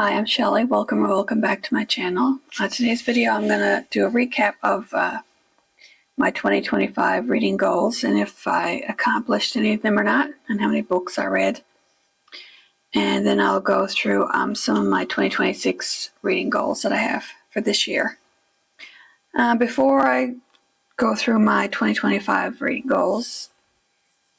Hi, I'm Shelley. Welcome or welcome back to my channel. Today's video I'm going to do a recap of my 2025 reading goals and if I accomplished any of them or not and how many books I read. And then I'll go through some of my 2026 reading goals that I have for this year. Before I go through my 2025 reading goals,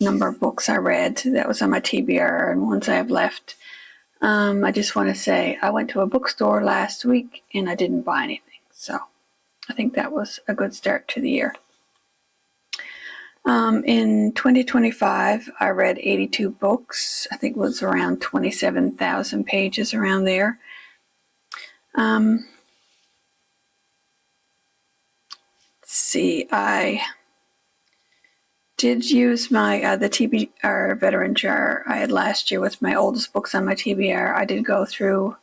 number of books I read that was on my TBR and ones I have left, I just want to say I went to a bookstore last week and I didn't buy anything. So I think that was a good start to the year. In 2025, I read 82 books. I think it was around 27,000 pages around there. Let's see, I did use my the TBR Veteran Jar I had last year with my oldest books on my TBR. I did go through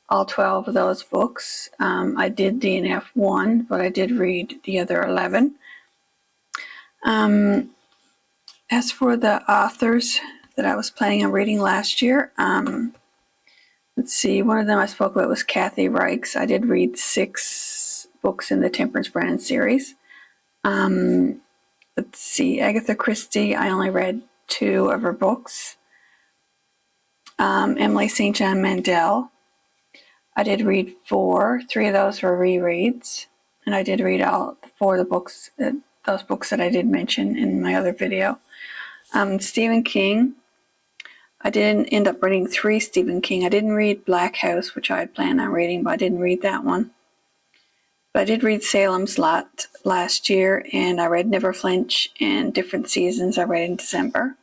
all 12 of those books. I did DNF 1, but I did read the other 11. As for the authors that I was planning on reading last year, let's see, one of them I spoke about was Kathy Reichs. I did read 6 books in the Temperance Brand series. Let's see, Agatha Christie, I only read 2 of her books. Emily St. John Mandel, I did read 4. 3 of those were rereads, and I did read all 4 of the books, those books that I did mention in my other video. Stephen King, I didn't end up reading 3 Stephen King. I didn't read Black House, which I had planned on reading, but I didn't read that one. But I did read Salem's Lot last year, and I read Never Flinch and Different Seasons I read in December.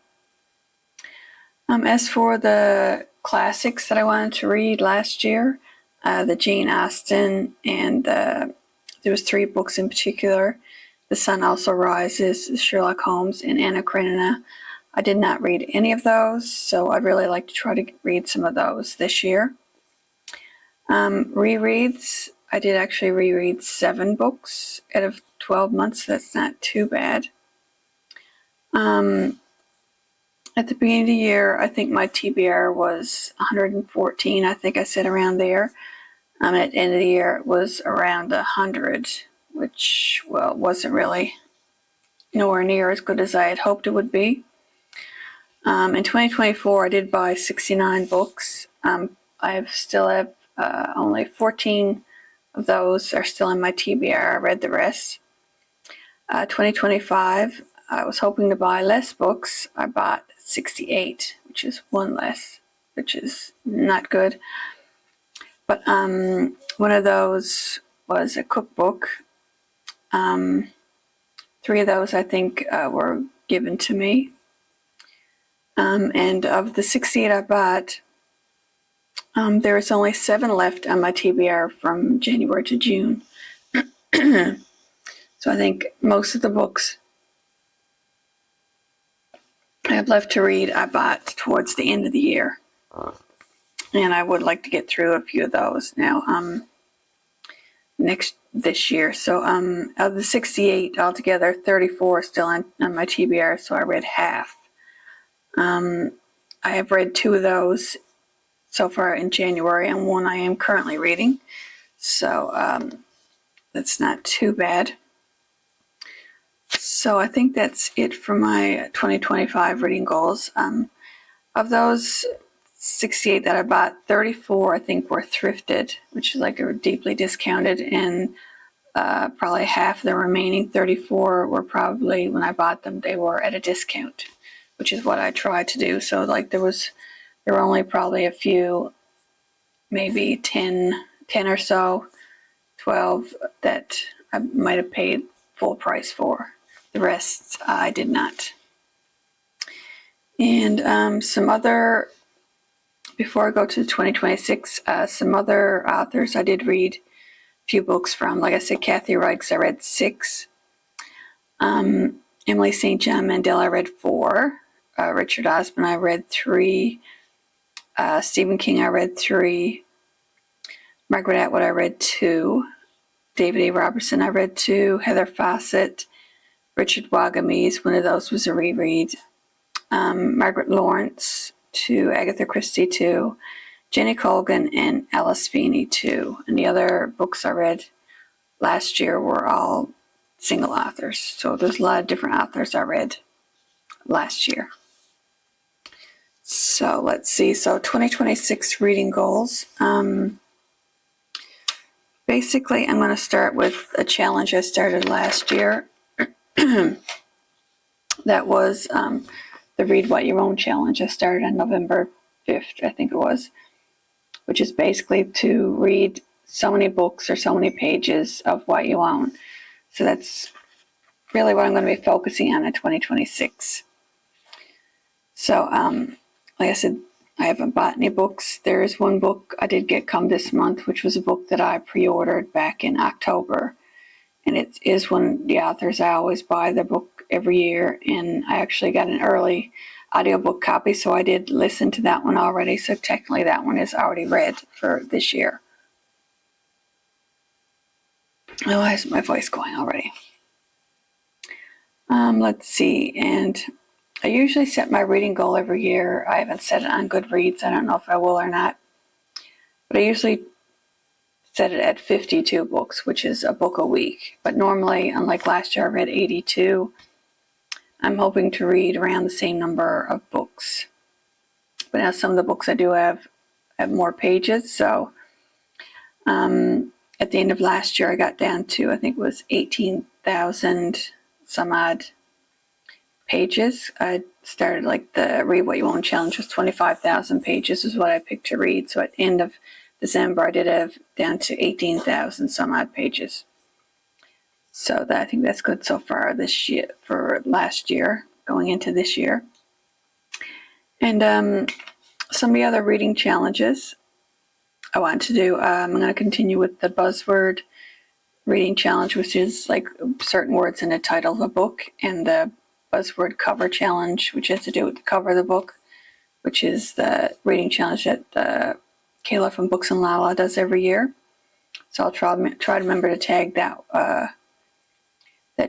As for the classics that I wanted to read last year, the Jane Austen, and there was 3 books in particular, The Sun Also Rises, Sherlock Holmes, and Anna Karenina. I did not read any of those, so I'd really like to try to read some of those this year. Rereads, I did actually reread 7 books out of 12 months. That's not too bad. At the beginning of the year, I think my TBR was 114. I think I said around there. At the end of the year, it was around 100, which, well, wasn't really nowhere near as good as I had hoped it would be. In 2024, I did buy 69 books. I still have only 14 of those are still in my TBR. I read the rest. 2025, I was hoping to buy less books. I bought 68, which is 1 less, which is not good. But one of those was a cookbook. 3 of those, I think, were given to me. And of the 68 I bought, there is only 7 left on my TBR from January to June. So I think most of the books I have left to read I bought towards the end of the year. And I would like to get through a few of those now this year. So of the 68 altogether, 34 are still on my TBR, so I read half. I have read 2 of those so far in January, and 1 I am currently reading. So that's not too bad. So I think that's it for my 2025 reading goals. Of those 68 that I bought, 34 I think were thrifted, which is like a deeply discounted, and probably half the remaining 34 were probably, when I bought them, they were at a discount, which is what I tried to do. So like there were only probably a few, maybe 10 or so, 12 that I might have paid full price for. The rest I did not. And some other, before I go to 2026, some other authors I did read a few books from. Like I said, Kathy Reichs, I read 6. Emily St. John Mandel, I read 4. Richard Osman, I read 3. Stephen King, I read 3. Margaret Atwood, I read 2. David A. Robertson, I read 2. Heather Fawcett, Richard Wagamese, one of those was a reread. Margaret Lawrence, 2. Agatha Christie, 2. Jenny Colgan and Alice Feeney too. And the other books I read last year were all single authors. So there's a lot of different authors I read last year. So let's see. So 2026 reading goals. Basically, I'm going to start with a challenge I started last year. That was the Read What You Own challenge. I started on November 5th, I think it was, which is basically to read so many books or so many pages of what you own. So that's really what I'm going to be focusing on in 2026. So, like I said, I haven't bought any books. There is one book I did get come this month, which was a book that I pre-ordered back in October. And it is one of the authors. I always buy the book every year. And I actually got an early audiobook copy, so I did listen to that one already. So technically that one is already read for this year. Oh, why is my voice going already? Let's see. And I usually set my reading goal every year. I haven't set it on Goodreads. I don't know if I will or not. But I usually set it at 52 books, which is a book a week. But normally, unlike last year, I read 82. I'm hoping to read around the same number of books. But now some of the books I do have more pages. So at the end of last year, I got down to, I think it was 18,000 some odd pages. I started like the Read What You Own challenge was 25,000 pages is what I picked to read. So at the end of December, I did have down to 18,000 some odd pages. So I think that's good so far this year, for last year, going into this year. And some of the other reading challenges I want to do, I'm going to continue with the buzzword reading challenge, which is like certain words in the title of a book, and the buzzword cover challenge, which has to do with the cover of the book, which is the reading challenge that Kayla from Books and Lala does every year. So I'll try to remember to tag that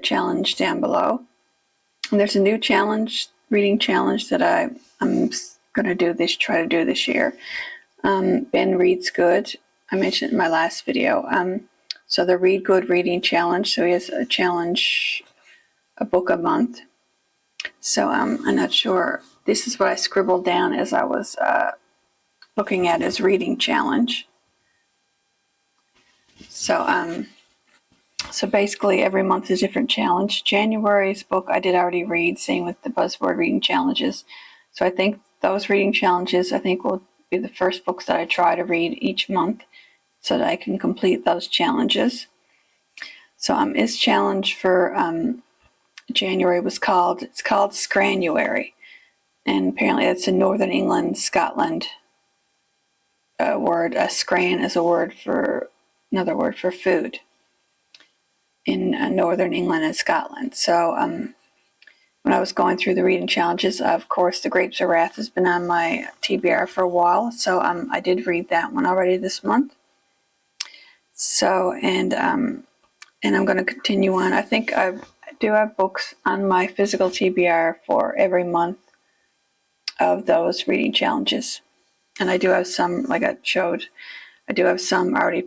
challenge down below. And there's a new reading challenge that I'm going to try to do this year. Ben Reads Good. I mentioned it in my last video. So the Read Good reading challenge. So he has a challenge, a book a month. So I'm not sure. This is what I scribbled down as I was looking at his reading challenge. So basically every month is a different challenge. January's book I did already read, same with the buzzword reading challenges. So I think those reading challenges, will be the first books that I try to read each month so that I can complete those challenges. So his challenge for January it's called Scranuary. And apparently that's a Northern England, Scotland word. Scran is another word for food in Northern England and Scotland. So when I was going through the reading challenges, of course, The Grapes of Wrath has been on my TBR for a while. So I did read that one already this month. So, and I'm going to continue on. I think I do have books on my physical TBR for every month of those reading challenges. And I do have some, like I showed, I do have some already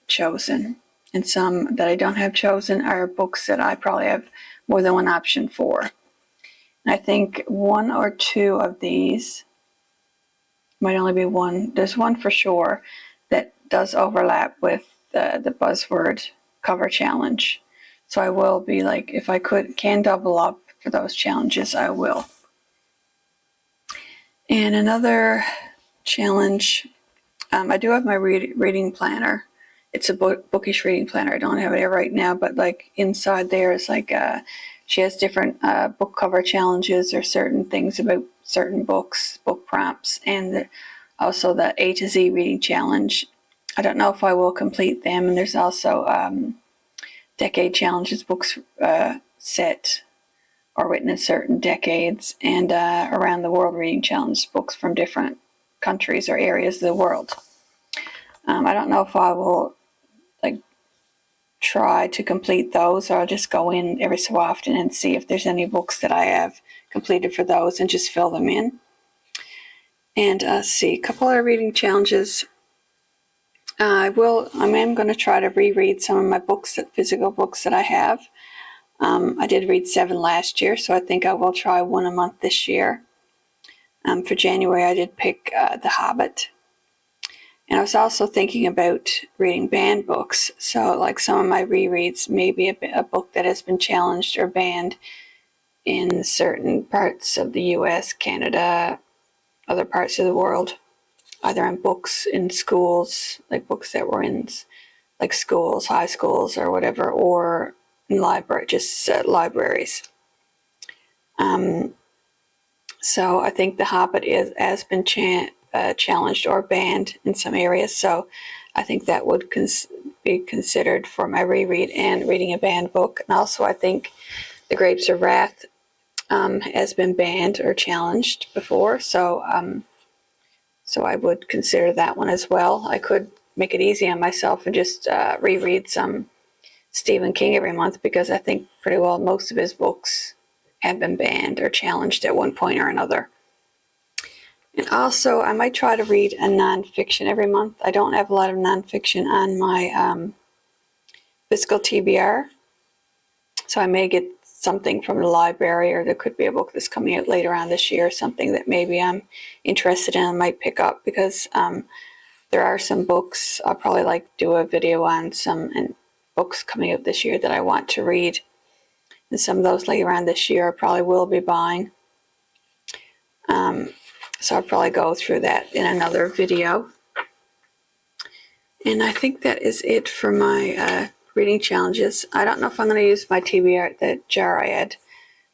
chosen. And some that I don't have chosen are books that I probably have more than one option for. And I think one or two of these, might only be one. There's one for sure that does overlap with the buzzword cover challenge. So I will be like, if I can double up for those challenges, I will. And another challenge, I do have my reading planner. It's a bookish reading planner. I don't have it here right now, but like inside there is like she has different book cover challenges or certain things about certain books, book prompts, and also the A to Z reading challenge. I don't know if I will complete them. And there's also decade challenges, books set or written in certain decades, and around the world reading challenge, books from different countries or areas of the world. I don't know if I will try to complete those, or I'll just go in every so often and see if there's any books that I have completed for those and just fill them in. And see, a couple of reading challenges. I am going to try to reread some of my books, physical books that I have. I did read 7 last year, so I think I will try 1 a month this year. For January, I did pick The Hobbit. And I was also thinking about reading banned books. So like some of my rereads may be a book that has been challenged or banned in certain parts of the US, Canada, other parts of the world, either in books in schools, like books that were in like schools, high schools or whatever, or in libraries. So I think The Hobbit has been challenged or banned in some areas. So I think that would be considered for my reread and reading a banned book. And also I think The Grapes of Wrath has been banned or challenged before. So I would consider that one as well. I could make it easy on myself and just reread some Stephen King every month, because I think pretty well most of his books have been banned or challenged at one point or another. And also, I might try to read a nonfiction every month. I don't have a lot of nonfiction on my physical TBR, so I may get something from the library, or there could be a book that's coming out later on this year, something that maybe I'm interested in and might pick up, because there are some books I'll probably like do a video on, some books coming out this year that I want to read. And some of those later on this year I probably will be buying. So I'll probably go through that in another video. And I think that is it for my reading challenges. I don't know if I'm going to use my TBR, the jar I had,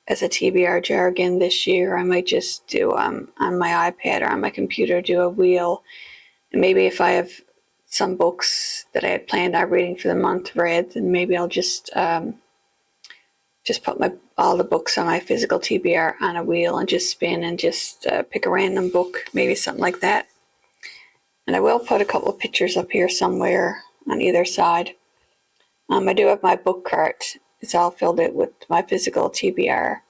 as a TBR jar again this year. I might just do on my iPad or on my computer, do a wheel. And maybe if I have some books that I had planned on reading for the month read, then maybe I'll just put all the books on my physical TBR on a wheel and just spin and just pick a random book, maybe something like that. And I will put a couple of pictures up here somewhere on either side. I do have my book cart. It's all filled out with my physical TBR.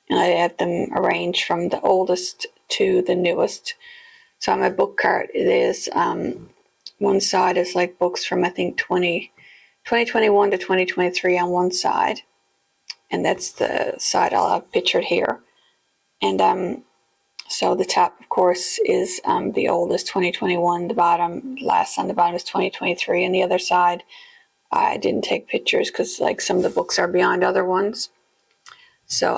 And I have them arranged from the oldest to the newest. So on my book cart, it is one side is like books from I think 2021 to 2023 on one side. And that's the side I'll have pictured here. And so the top, of course, is the oldest, 2021. The bottom, last on the bottom is 2023. And the other side, I didn't take pictures because like some of the books are beyond other ones. So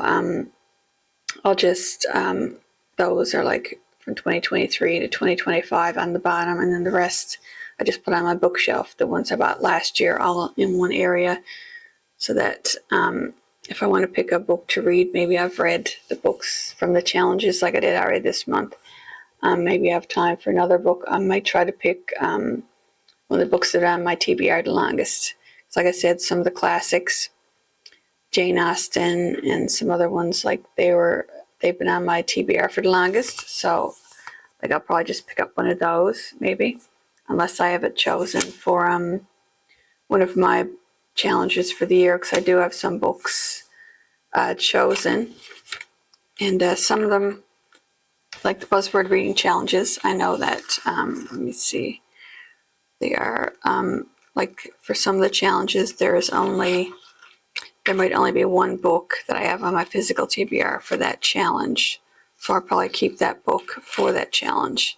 I'll just, those are like from 2023 to 2025 on the bottom. And then the rest, I just put on my bookshelf, the ones I bought last year, all in one area, so that if I want to pick a book to read, maybe I've read the books from the challenges like I did already this month. Maybe I have time for another book. I might try to pick one of the books that are on my TBR the longest. So like I said, some of the classics, Jane Austen and some other ones, like they've been on my TBR for the longest. So like I'll probably just pick up one of those maybe, unless I have it chosen for one of my challenges for the year, because I do have some books chosen, and some of them, like the buzzword reading challenges, I know that let me see, they are like for some of the challenges there might only be one book that I have on my physical TBR for that challenge, so I'll probably keep that book for that challenge.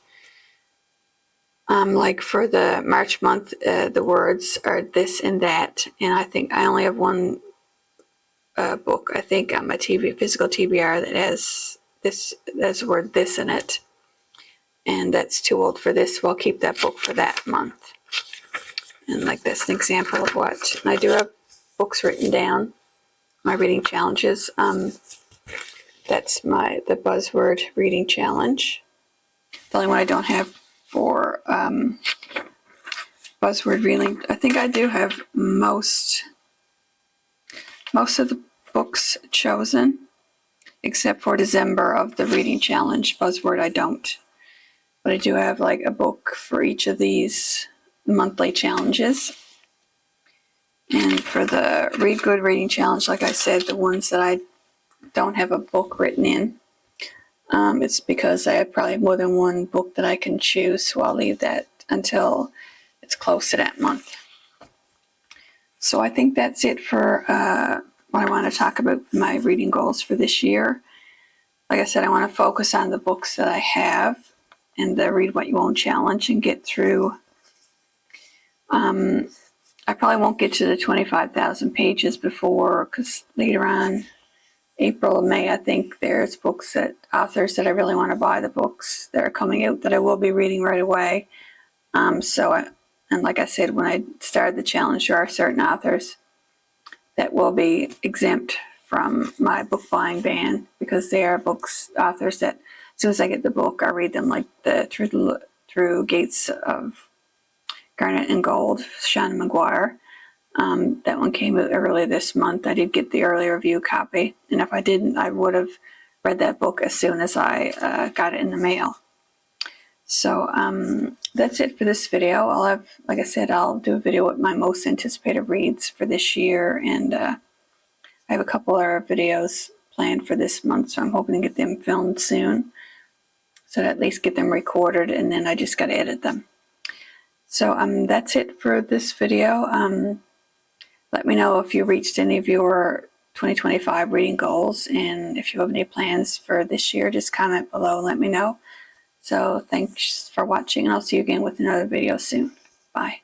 Like for the March month, the words are this and that, and I think I only have one book, I think, on my physical TBR that has the word this in it, and that's too old for this, so I'll keep that book for that month. And like that's an example of what. And I do have books written down, my reading challenges. That's the buzzword reading challenge. The only one I don't have for buzzword reading, I think I do have most of the books chosen, except for December of the reading challenge buzzword. I don't, but I do have like a book for each of these monthly challenges. And for the Read Good reading challenge, like I said, the ones that I don't have a book written in, It's because I have probably more than one book that I can choose, so I'll leave that until it's close to that month. So I think that's it for what I want to talk about my reading goals for this year. Like I said, I want to focus on the books that I have and the Read What You Won't challenge and get through. I probably won't get to the 25,000 pages before, because later on, April or May, I think there's books that authors that I really want to buy the books that are coming out that I will be reading right away. And like I said, when I started the challenge, there are certain authors that will be exempt from my book buying ban, because they are authors that as soon as I get the book, I read them, like Through Gates of Garnet and Gold, Seanan McGuire. That one came out early this month. I did get the early review copy, and if I didn't, I would have read that book as soon as I got it in the mail. So that's it for this video. Like I said, I'll do a video with my most anticipated reads for this year, and I have a couple other videos planned for this month, so I'm hoping to get them filmed soon, so to at least get them recorded, and then I just got to edit them. So that's it for this video. Let me know if you reached any of your 2025 reading goals, and if you have any plans for this year, just comment below and let me know. So thanks for watching, and I'll see you again with another video soon. Bye.